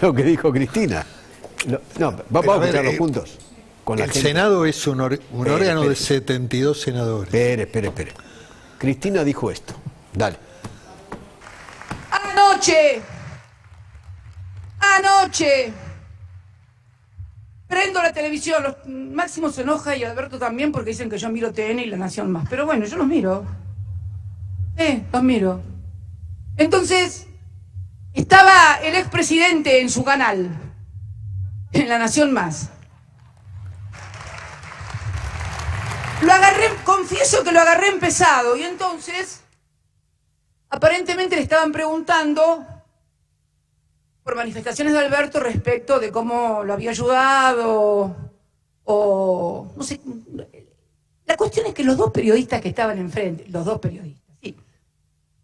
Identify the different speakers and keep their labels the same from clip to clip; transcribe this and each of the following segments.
Speaker 1: lo que dijo Cristina. No, vamos a escucharlo juntos. Con la
Speaker 2: el
Speaker 1: gente.
Speaker 2: Senado es un órgano de 72 senadores.
Speaker 1: Espere. Cristina dijo esto. Dale.
Speaker 3: Anoche, prendo la televisión, Máximo se enoja y Alberto también porque dicen que yo miro TN y La Nación más. Pero bueno, yo los miro. Los miro. Entonces, estaba el expresidente en su canal, en La Nación más. Confieso que lo agarré empezado y entonces, aparentemente le estaban preguntando por manifestaciones de Alberto respecto de cómo lo había ayudado o no sé. La cuestión es que los dos periodistas que estaban enfrente, los dos periodistas, sí,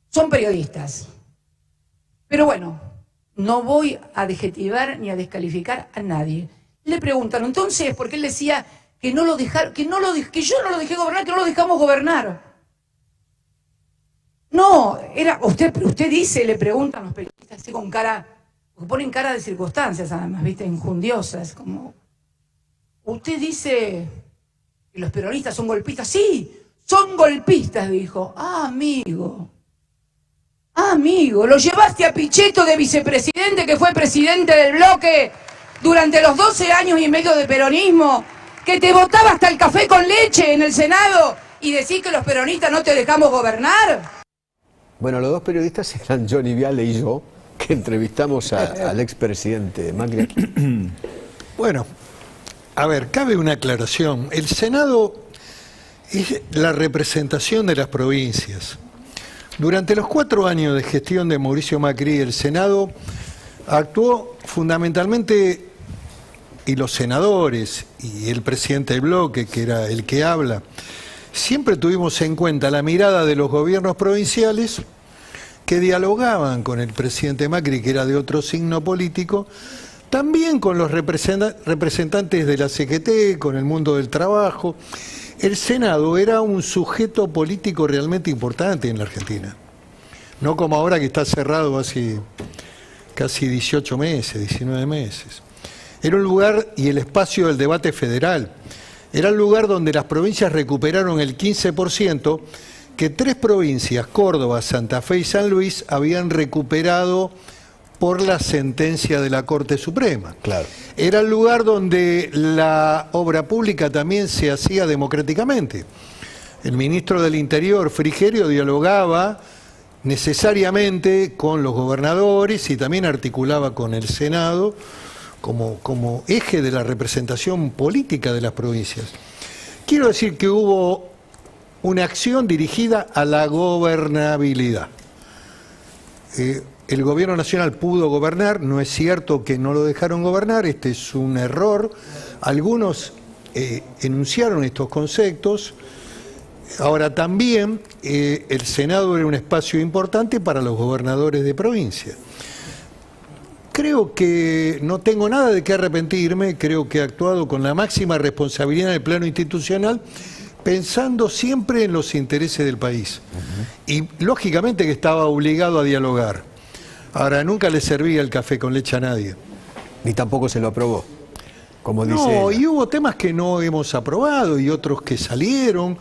Speaker 3: son periodistas. Pero bueno, no voy a adjetivar ni a descalificar a nadie. Le preguntaron entonces, porque él decía que no lo dejaron, que yo no lo dejé gobernar, que no lo dejamos gobernar. No, usted dice, le preguntan los periodistas así con cara, porque ponen cara de circunstancias además, ¿viste? Injundiosas, como, usted dice que los peronistas son golpistas. Sí, son golpistas, dijo. Amigo, lo llevaste a Pichetto de vicepresidente, que fue presidente del bloque durante los 12 años y medio de peronismo, que te votaba hasta el café con leche en el Senado, y decís que los peronistas no te dejamos gobernar.
Speaker 1: Bueno, los dos periodistas eran Johnny Viale y yo, que entrevistamos al expresidente Macri aquí.
Speaker 2: Bueno, a ver, cabe una aclaración. El Senado es la representación de las provincias. Durante los 4 años de gestión de Mauricio Macri, el Senado actuó fundamentalmente, y los senadores y el presidente del bloque, que era el que habla, siempre tuvimos en cuenta la mirada de los gobiernos provinciales que dialogaban con el presidente Macri, que era de otro signo político, también con los representantes de la CGT, con el mundo del trabajo. El Senado era un sujeto político realmente importante en la Argentina. No como ahora que está cerrado hace casi 18 meses, 19 meses. Era un lugar y el espacio del debate federal. Era el lugar donde las provincias recuperaron el 15% que 3 provincias, Córdoba, Santa Fe y San Luis, habían recuperado por la sentencia de la Corte Suprema.
Speaker 1: Claro.
Speaker 2: Era el lugar donde la obra pública también se hacía democráticamente. El ministro del Interior, Frigerio, dialogaba necesariamente con los gobernadores y también articulaba con el Senado como eje de la representación política de las provincias. Quiero decir que hubo una acción dirigida a la gobernabilidad. El gobierno nacional pudo gobernar, no es cierto que no lo dejaron gobernar, este es un error. Algunos enunciaron estos conceptos. Ahora también el Senado era un espacio importante para los gobernadores de provincia. Creo que no tengo nada de qué arrepentirme, creo que he actuado con la máxima responsabilidad en el plano institucional, pensando siempre en los intereses del país. Y lógicamente que estaba obligado a dialogar. Ahora, nunca le servía el café con leche a nadie.
Speaker 1: Ni tampoco se lo aprobó, como dice
Speaker 2: No,
Speaker 1: ella.
Speaker 2: y hubo temas que no hemos aprobado y otros que salieron.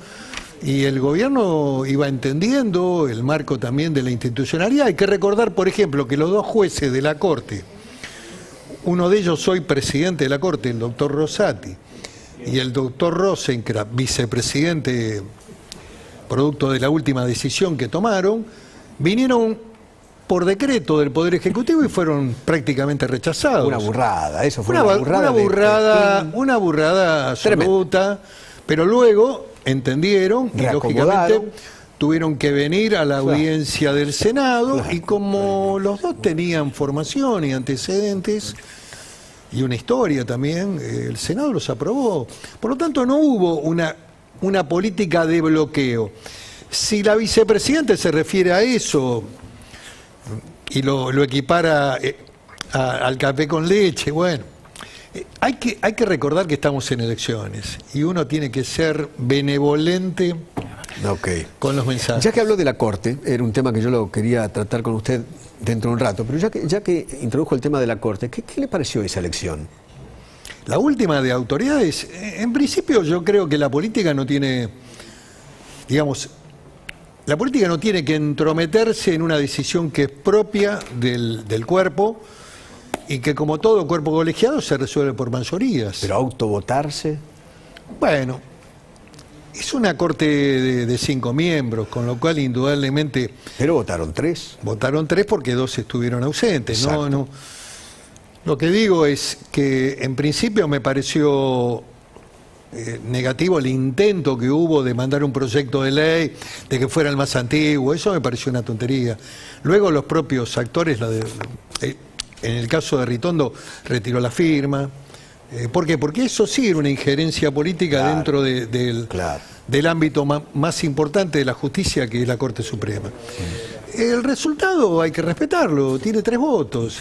Speaker 2: Y el gobierno iba entendiendo el marco también de la institucionalidad. Hay que recordar, por ejemplo, que los 2 jueces de la Corte, uno de ellos hoy presidente de la Corte, el doctor Rosati, y el doctor Rosenkranz, vicepresidente, producto de la última decisión que tomaron, vinieron por decreto del Poder Ejecutivo y fueron prácticamente rechazados.
Speaker 1: Una burrada, eso fue una burrada.
Speaker 2: Una burrada absoluta, pero luego entendieron y lógicamente tuvieron que venir a la audiencia del Senado y como los dos tenían formación y antecedentes y una historia también, el Senado los aprobó. Por lo tanto no hubo una política de bloqueo. Si la vicepresidenta se refiere a eso y lo equipara al café con leche, bueno, hay que recordar que estamos en elecciones y uno tiene que ser benevolente con los mensajes.
Speaker 1: Ya que habló de la Corte, era un tema que yo lo quería tratar con usted dentro de un rato, pero ya que introdujo el tema de la Corte, ¿qué le pareció esa elección?
Speaker 2: La última de autoridades, en principio yo creo que la política no tiene, digamos, la política no tiene que entrometerse en una decisión que es propia del cuerpo y que, como todo cuerpo colegiado, se resuelve por mayorías.
Speaker 1: ¿Pero autovotarse?
Speaker 2: Bueno, es una corte de 5 miembros, con lo cual indudablemente...
Speaker 1: Pero votaron 3.
Speaker 2: Votaron 3 porque 2 estuvieron ausentes.
Speaker 1: Exacto.
Speaker 2: No. Lo que digo es que en principio me pareció negativo el intento que hubo de mandar un proyecto de ley, de que fuera el más antiguo. Eso me pareció una tontería. Luego los propios actores, en el caso de Ritondo, retiró la firma. ¿Por qué? Porque eso sí era una injerencia política, claro, dentro del ámbito más importante de la justicia, que es la Corte Suprema. El resultado hay que respetarlo, tiene 3 votos.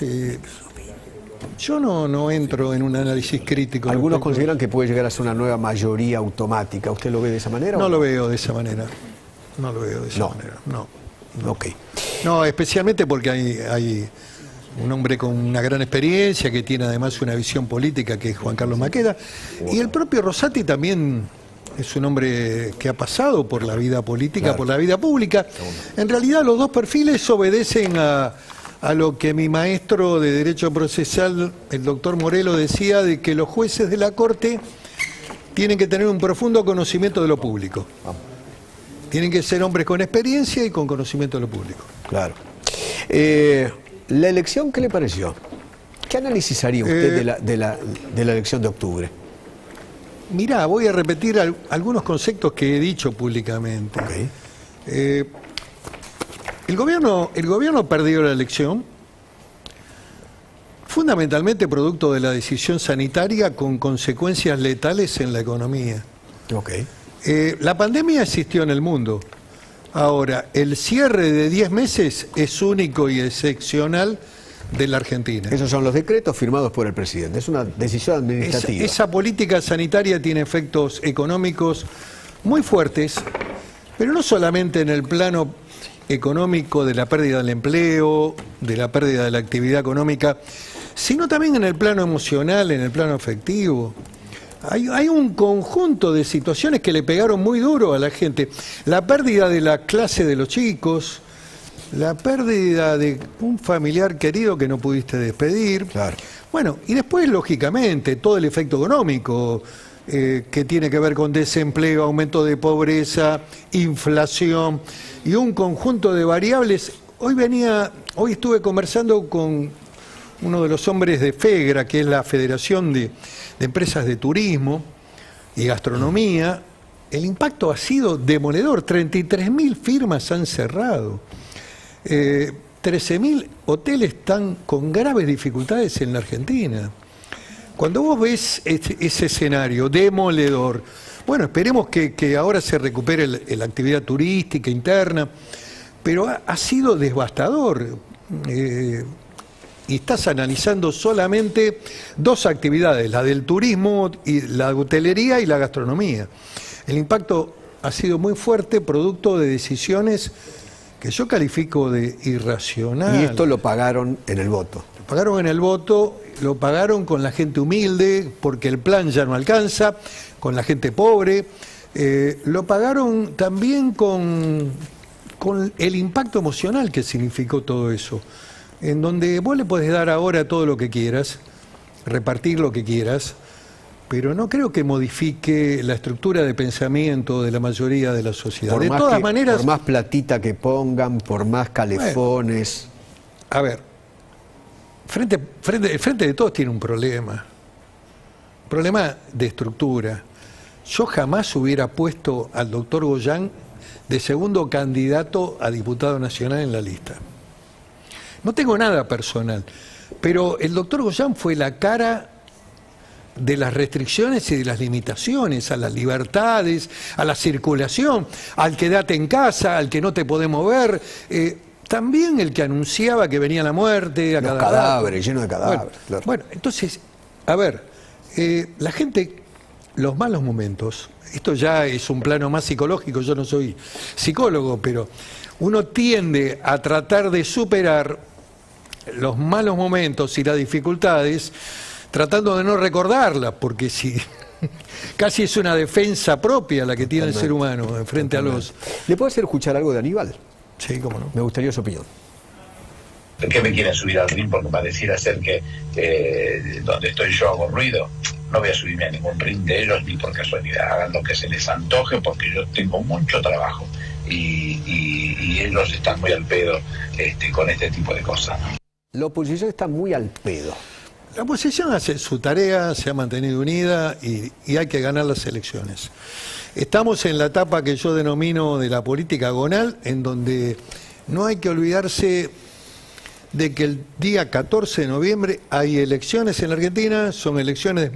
Speaker 2: Yo no entro en un análisis crítico.
Speaker 1: Algunos consideran que puede llegar a ser una nueva mayoría automática. ¿Usted lo ve de esa manera?
Speaker 2: No lo veo de esa manera. No lo veo de esa manera. No.
Speaker 1: Ok.
Speaker 2: No, especialmente porque hay un hombre con una gran experiencia, que tiene además una visión política, que es Juan Carlos Maqueda, y el propio Rosati también es un hombre que ha pasado por la vida política, claro, por la vida pública. En realidad los dos perfiles obedecen a lo que mi maestro de Derecho Procesal, el doctor Morelo, decía, de que los jueces de la Corte tienen que tener un profundo conocimiento de lo público. Tienen que ser hombres con experiencia y con conocimiento de lo público.
Speaker 1: Claro. ¿La elección qué le pareció? ¿Qué análisis haría usted de la elección de octubre?
Speaker 2: Mirá, voy a repetir algunos conceptos que he dicho públicamente.
Speaker 1: Okay.
Speaker 2: El gobierno perdió la elección, fundamentalmente producto de la decisión sanitaria con consecuencias letales en la economía.
Speaker 1: Okay.
Speaker 2: La pandemia existió en el mundo. Ahora, el cierre de 10 meses es único y excepcional de la Argentina.
Speaker 1: Esos son los decretos firmados por el presidente. Es una decisión administrativa.
Speaker 2: Esa política sanitaria tiene efectos económicos muy fuertes, pero no solamente en el plano económico de la pérdida del empleo, de la pérdida de la actividad económica, sino también en el plano emocional, en el plano afectivo. Hay un conjunto de situaciones que le pegaron muy duro a la gente. La pérdida de la clase de los chicos, la pérdida de un familiar querido que no pudiste despedir.
Speaker 1: Claro.
Speaker 2: Bueno, y después, lógicamente, todo el efecto económico que tiene que ver con desempleo, aumento de pobreza, inflación y un conjunto de variables. Hoy estuve conversando con uno de los hombres de FEGRA, que es la Federación de Empresas de Turismo y Gastronomía. El impacto ha sido demoledor. 33.000 firmas han cerrado. 13.000 hoteles están con graves dificultades en la Argentina. Cuando vos ves ese escenario demoledor, bueno, esperemos que ahora se recupere la actividad turística interna, pero ha sido devastador. Y estás analizando solamente 2 actividades, la del turismo, y la hotelería y la gastronomía. El impacto ha sido muy fuerte, producto de decisiones que yo califico de irracional.
Speaker 1: Y esto lo pagaron en el voto.
Speaker 2: Lo pagaron en el voto, lo pagaron con la gente humilde, porque el plan ya no alcanza, con la gente pobre. Lo pagaron también con el impacto emocional que significó todo eso, en donde vos le podés dar ahora todo lo que quieras, repartir lo que quieras, pero no creo que modifique la estructura de pensamiento de la mayoría de la sociedad. De todas maneras,
Speaker 1: por más platita que pongan, por más calefones.
Speaker 2: Bueno, a ver, el Frente de Todos tiene un problema de estructura. Yo jamás hubiera puesto al doctor Goyán de segundo candidato a diputado nacional en la lista. No tengo nada personal, pero el doctor Goyán fue la cara de las restricciones y de las limitaciones a las libertades, a la circulación, al quedate en casa, al que no te podés mover, también el que anunciaba que venía la muerte a
Speaker 1: los
Speaker 2: cada
Speaker 1: cadáveres,
Speaker 2: rato.
Speaker 1: Lleno de cadáveres.
Speaker 2: Bueno,
Speaker 1: claro.
Speaker 2: Bueno, entonces, a ver, la gente, los malos momentos, esto ya es un plano más psicológico, yo no soy psicólogo, pero uno tiende a tratar de superar los malos momentos y las dificultades, tratando de no recordarlas, porque si casi es una defensa propia la que tiene el ser humano frente a los...
Speaker 1: ¿Le puedo hacer escuchar algo de Aníbal?
Speaker 2: Sí, cómo no.
Speaker 1: Me gustaría su opinión.
Speaker 4: ¿Qué me quieren subir al ring porque pareciera ser que donde estoy yo hago ruido? No voy a subirme a ningún ring de ellos ni por casualidad. Hagan lo que se les antoje porque yo tengo mucho trabajo y ellos están muy al pedo con este tipo de cosas.
Speaker 1: La oposición está muy al pedo.
Speaker 2: La oposición hace su tarea, se ha mantenido unida y hay que ganar las elecciones. Estamos en la etapa que yo denomino de la política agonal, en donde no hay que olvidarse de que el día 14 de noviembre hay elecciones en la Argentina, son elecciones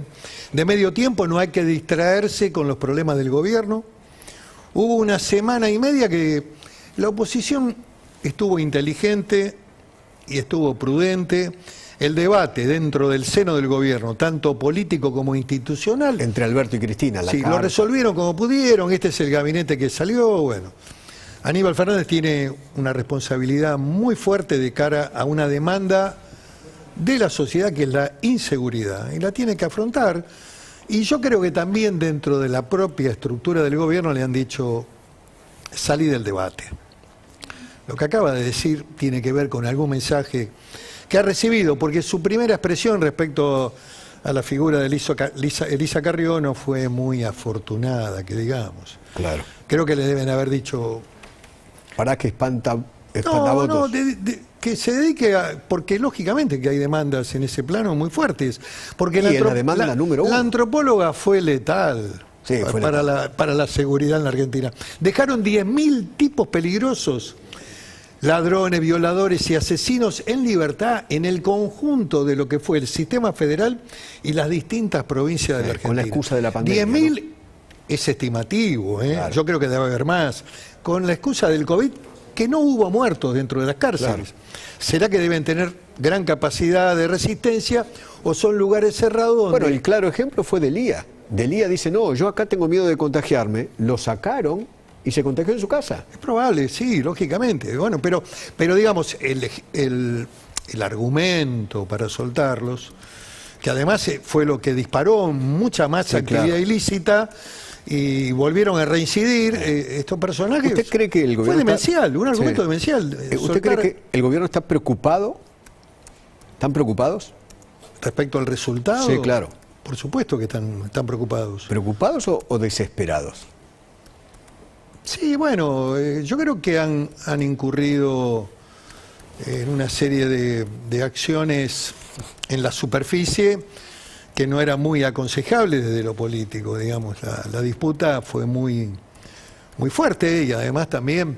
Speaker 2: de medio tiempo, no hay que distraerse con los problemas del gobierno. Hubo una semana y media que la oposición estuvo inteligente y estuvo prudente. El debate dentro del seno del gobierno, tanto político como institucional.
Speaker 1: Entre Alberto y Cristina.
Speaker 2: Sí, lo resolvieron como pudieron, este es el gabinete que salió, bueno. Aníbal Fernández tiene una responsabilidad muy fuerte de cara a una demanda de la sociedad que es la inseguridad, y la tiene que afrontar. Y yo creo que también dentro de la propia estructura del gobierno le han dicho, salí del debate. Lo que acaba de decir tiene que ver con algún mensaje que ha recibido, porque su primera expresión respecto a la figura de Elisa Carrió no fue muy afortunada, que digamos.
Speaker 1: Claro.
Speaker 2: Creo que le deben haber dicho...
Speaker 1: Para que espanta
Speaker 2: No,
Speaker 1: votos.
Speaker 2: que se dedique a... Porque lógicamente que hay demandas en ese plano muy fuertes. Porque
Speaker 1: Y en la demanda número uno.
Speaker 2: La antropóloga fue letal,
Speaker 1: Sí, fue letal.
Speaker 2: Para la seguridad en la Argentina. Dejaron 10.000 tipos peligrosos, ladrones, violadores y asesinos en libertad en el conjunto de lo que fue el sistema federal y las distintas provincias de la Argentina.
Speaker 1: Con la excusa de la pandemia.
Speaker 2: 10.000 es estimativo, ¿eh?
Speaker 1: Claro.
Speaker 2: Yo creo que debe haber más. Con la excusa del COVID, que no hubo muertos dentro de las cárceles.
Speaker 1: Claro.
Speaker 2: ¿Será que deben tener gran capacidad de resistencia o son lugares cerrados donde...
Speaker 1: Bueno, el claro ejemplo fue de Lía. De Lía dice, no, yo acá tengo miedo de contagiarme. Lo sacaron y se contagió en su casa.
Speaker 2: Es probable, sí, lógicamente. Bueno, pero digamos, el argumento para soltarlos, que además fue lo que disparó mucha más
Speaker 1: Sí,
Speaker 2: actividad
Speaker 1: claro.
Speaker 2: ilícita, y volvieron a reincidir estos personajes.
Speaker 1: ¿Usted cree que el gobierno
Speaker 2: fue demencial, un argumento
Speaker 1: Sí.
Speaker 2: demencial.
Speaker 1: ¿Usted cree que el gobierno está preocupado? ¿Están preocupados?
Speaker 2: Respecto al resultado?
Speaker 1: Sí, claro.
Speaker 2: Por supuesto que están preocupados.
Speaker 1: ¿Preocupados o desesperados?
Speaker 2: Sí, bueno, yo creo que han incurrido en una serie de acciones en la superficie que no era muy aconsejable desde lo político, digamos. La disputa fue muy fuerte y además también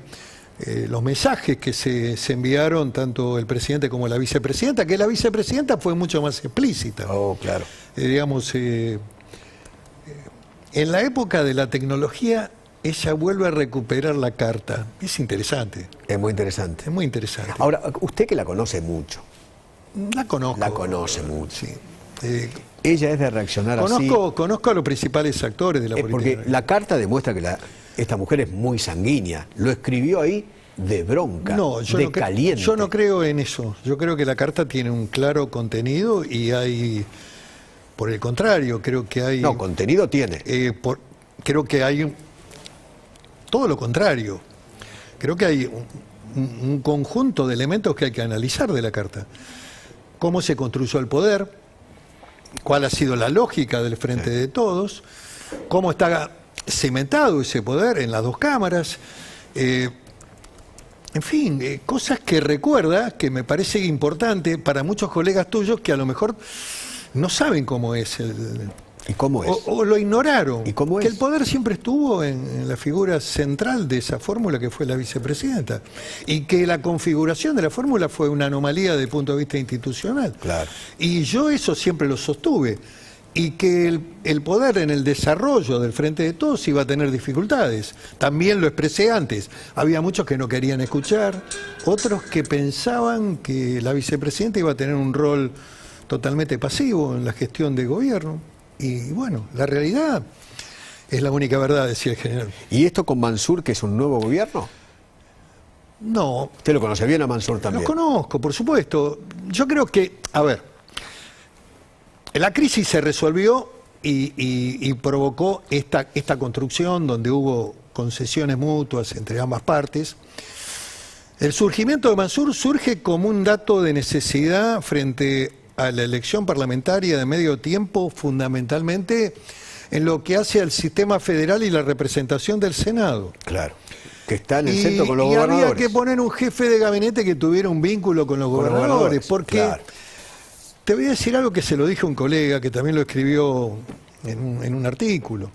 Speaker 2: los mensajes que se enviaron tanto el presidente como la vicepresidenta, que la vicepresidenta fue mucho más explícita.
Speaker 1: Oh, claro.
Speaker 2: Digamos, en la época de la tecnología, ella vuelve a recuperar la carta. Es interesante,
Speaker 1: Es muy interesante.
Speaker 2: es muy interesante.
Speaker 1: Ahora, usted que la conoce mucho,
Speaker 2: La conozco.
Speaker 1: la conoce mucho.
Speaker 2: Sí.
Speaker 1: Ella es de reaccionar así.
Speaker 2: Conozco a los principales actores de la política.
Speaker 1: Porque la carta demuestra que esta mujer es muy sanguínea. Lo escribió ahí de bronca, de caliente.
Speaker 2: Yo no creo en eso. Yo creo que la carta tiene un claro contenido y hay, por el contrario, creo que hay...
Speaker 1: No, contenido tiene.
Speaker 2: Creo que hay todo lo contrario. Creo que hay un conjunto de elementos que hay que analizar de la carta. Cómo se construyó el poder, cuál ha sido la lógica del Frente de Todos, cómo está cimentado ese poder en las dos cámaras, en fin, cosas que recuerda, que me parece importante para muchos colegas tuyos que a lo mejor no saben cómo es
Speaker 1: ¿Y cómo es?
Speaker 2: o lo ignoraron.
Speaker 1: ¿Y cómo
Speaker 2: que
Speaker 1: es?
Speaker 2: el poder siempre estuvo en la figura central de esa fórmula que fue la vicepresidenta. Y que la configuración de la fórmula fue una anomalía desde el punto de vista institucional.
Speaker 1: Claro.
Speaker 2: Y yo eso siempre lo sostuve. Y que el poder en el desarrollo del Frente de Todos iba a tener dificultades. También lo expresé antes. Había muchos que no querían escuchar, otros que pensaban que la vicepresidenta iba a tener un rol totalmente pasivo en la gestión de gobierno. Y bueno, la realidad es la única verdad, decía el general.
Speaker 1: ¿Y esto con Mansur, que es un nuevo gobierno?
Speaker 2: No.
Speaker 1: Usted lo conoce bien a Mansur también.
Speaker 2: Lo conozco, por supuesto. Yo creo que, a ver, la crisis se resolvió y provocó esta construcción donde hubo concesiones mutuas entre ambas partes. El surgimiento de Mansur surge como un dato de necesidad frente a la elección parlamentaria de medio tiempo, fundamentalmente en lo que hace al sistema federal y la representación del Senado.
Speaker 1: Claro, que está en el centro con los gobernadores.
Speaker 2: Y había que poner un jefe de gabinete que tuviera un vínculo con los gobernadores, porque
Speaker 1: claro.
Speaker 2: Te voy a decir algo que se lo dije a un colega que también lo escribió en un artículo.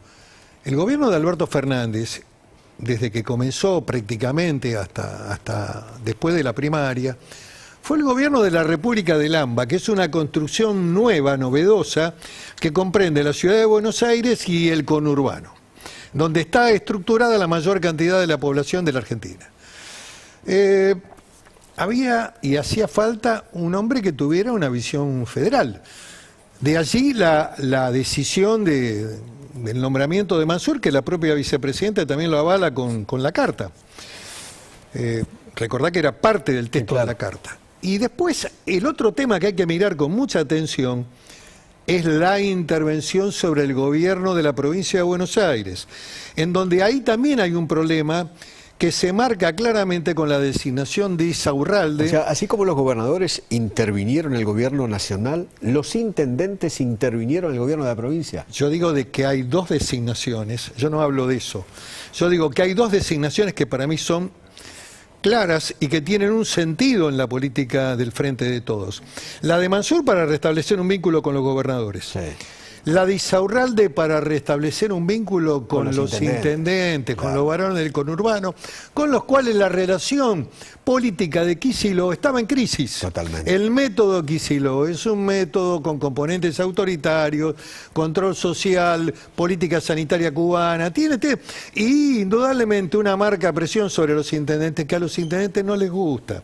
Speaker 2: El gobierno de Alberto Fernández, desde que comenzó prácticamente hasta después de la primaria, fue el gobierno de la República del AMBA, que es una construcción nueva, novedosa, que comprende la ciudad de Buenos Aires y el conurbano, donde está estructurada la mayor cantidad de la población de la Argentina. Había y hacía falta un hombre que tuviera una visión federal. De allí la decisión del nombramiento de Mansur, que la propia vicepresidenta también lo avala con la carta. Recordá que era parte del texto de la carta. Y después, el otro tema que hay que mirar con mucha atención es la intervención sobre el gobierno de la provincia de Buenos Aires, en donde ahí también hay un problema que se marca claramente con la designación de Insaurralde.
Speaker 1: O sea, así como los gobernadores intervinieron en el gobierno nacional, los intendentes intervinieron en el gobierno de la provincia.
Speaker 2: Yo digo de que hay dos designaciones, yo no hablo de eso. Yo digo que hay dos designaciones que para mí son claras y que tienen un sentido en la política del Frente de Todos. La de Mansur para restablecer un vínculo con los gobernadores.
Speaker 1: Sí.
Speaker 2: La de Insaurralde para restablecer un vínculo con los intendentes,
Speaker 1: claro,
Speaker 2: con los varones del conurbano, con los cuales la relación política de Kicillof estaba en crisis.
Speaker 1: Totalmente.
Speaker 2: El método Kicillof es un método con componentes autoritarios, control social, política sanitaria cubana, y indudablemente una marca presión sobre los intendentes que a los intendentes no les gusta.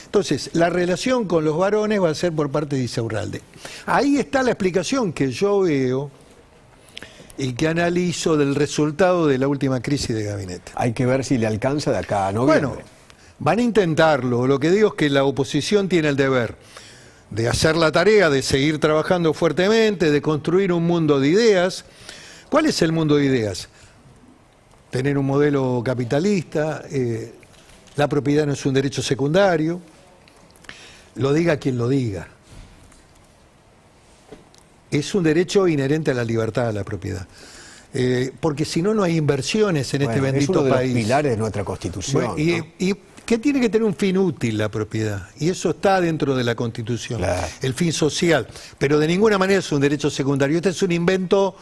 Speaker 2: Entonces, la relación con los varones va a ser por parte de Insaurralde. Ahí está la explicación que yo veo y que analizo del resultado de la última crisis de gabinete.
Speaker 1: Hay que ver si le alcanza de acá a noviembre.
Speaker 2: Bueno, van a intentarlo. Lo que digo es que la oposición tiene el deber de hacer la tarea, de seguir trabajando fuertemente, de construir un mundo de ideas. ¿Cuál es el mundo de ideas? Tener un modelo capitalista, la propiedad no es un derecho secundario. Lo diga quien lo diga. Es un derecho inherente a la libertad de la propiedad. Porque si no, no hay inversiones en este bendito
Speaker 1: es uno de
Speaker 2: país.
Speaker 1: los pilares de nuestra Constitución.
Speaker 2: Bueno, y que tiene que tener un fin útil la propiedad. Y eso está dentro de la Constitución.
Speaker 1: Claro.
Speaker 2: El fin social. Pero de ninguna manera es un derecho secundario. Este es un invento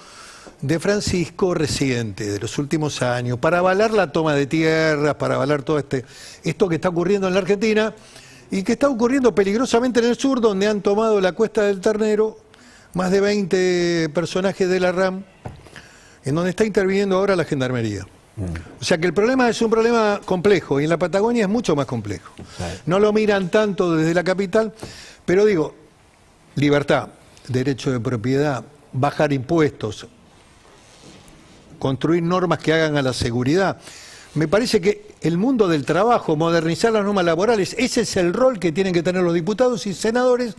Speaker 2: de Francisco reciente, de los últimos años, para avalar la toma de tierras, para avalar todo esto que está ocurriendo en la Argentina y que está ocurriendo peligrosamente en el sur, donde han tomado la Cuesta del Ternero más de 20 personajes de la RAM, en donde está interviniendo ahora la Gendarmería. O sea que el problema es un problema complejo y en la Patagonia es mucho más complejo. No lo miran tanto desde la capital, pero digo, libertad, derecho de propiedad, bajar impuestos, construir normas que hagan a la seguridad. Me parece que el mundo del trabajo, modernizar las normas laborales, ese es el rol que tienen que tener los diputados y senadores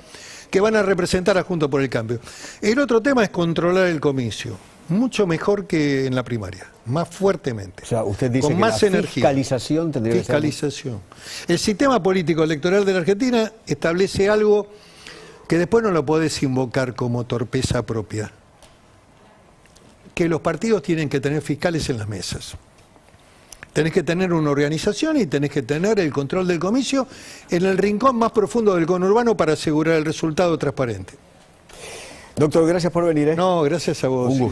Speaker 2: que van a representar a Juntos por el Cambio. El otro tema es controlar el comicio, mucho mejor que en la primaria, más fuertemente,
Speaker 1: O sea, usted dice
Speaker 2: con
Speaker 1: que
Speaker 2: más
Speaker 1: la
Speaker 2: energía.
Speaker 1: fiscalización tendría que ser...
Speaker 2: Fiscalización. El sistema político electoral de la Argentina establece algo que después no lo podés invocar como torpeza propia, que los partidos tienen que tener fiscales en las mesas. Tenés que tener una organización y tenés que tener el control del comicio en el rincón más profundo del conurbano para asegurar el resultado transparente.
Speaker 1: Doctor, gracias por venir.
Speaker 2: No, gracias a vos.
Speaker 1: Un gusto.